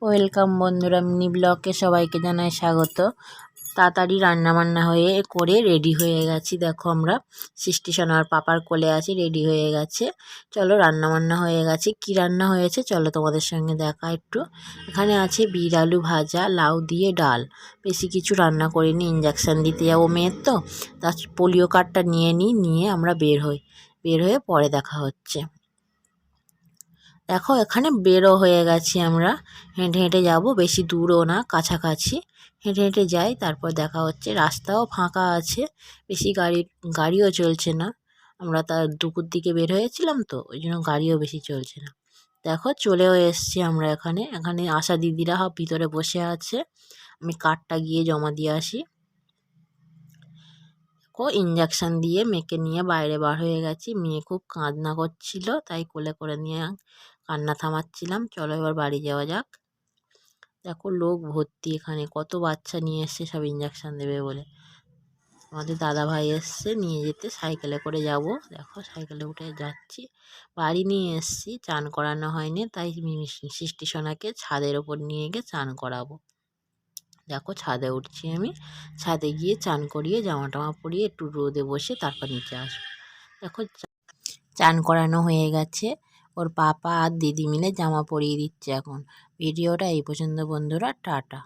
Welcome বন্ধুরা, mini ব্লগে সবাইকে জানাই স্বাগত। তাড়াতাড়ি রান্নাবান্না করে রেডি হয়ে গেছি। দেখো আমরা সৃষ্টি সোনার পাপার কোলে আছি, রেডি হয়ে গেছে। চলো রান্নাবান্না হয়ে গেছে। কি রান্না হয়েছে চলো তোমাদের সঙ্গে দেখা একটু। এখানে আছে বিট আলু ভাজা, লাউ দিয়ে ডাল। বেশি কিছু রান্না করিনি, ইঞ্জেকশান দিতে যাবো মেয়ের, তো তার পোলিও কার্ডটা নিয়ে আমরা বের হয়ে পরে দেখা হচ্ছে। দেখো এখানে বেরো হয়ে গেছি আমরা, হেঁটে হেঁটে যাব, বেশি দূরও না, কাছাকাছি। হেঁটে হেঁটে যাই, তারপর দেখা হচ্ছে। রাস্তাও ফাঁকা আছে, বেশি গাড়িও চলছে না। আমরা তার দুপুর দিকে বের হয়েছিলাম, তো ওই জন্য গাড়িও বেশি চলছে না। দেখো চলেও এসছি আমরা এখানে। এখানে আশা দিদিরা ভিতরে বসে আছে, আমি কার্ডটা গিয়ে জমা দিয়ে আসি। ইঞ্জেকশান দিয়ে মেয়েকে নিয়ে বাইরে বার হয়ে গেছি। মেয়ে খুব কান্না করছিল, তাই কোলে করে নিয়ে কান্না থামাচ্ছিলাম। চলো এবার বাড়ি যাওয়া যাক। দেখো লোক ভর্তি, এখানে কত বাচ্চা নিয়ে এসছে সব ইঞ্জেকশান দেবে বলে। আমাদের দাদা ভাই এসছে নিয়ে যেতে, সাইকেলে করে যাব। দেখো সাইকেলে উঠে যাচ্ছি। বাড়ি নিয়ে এসছি, চান করানো হয়নি, তাই সৃষ্টি সোনাকে ছাদের ওপর নিয়ে গিয়ে চান করাবো। দেখো ছাদে উঠছি আমি, ছাদে গিয়ে চান করিয়ে জামা টামা পরিয়ে একটু রোদে বসে তারপর নিচে আসবো। দেখো চান করানো হয়ে গেছে, ওর পাপা আর দিদি মিলে জামা পরিয়ে দিচ্ছে এখন। ভিডিওটা এই পর্যন্ত বন্ধুরা, টাটা।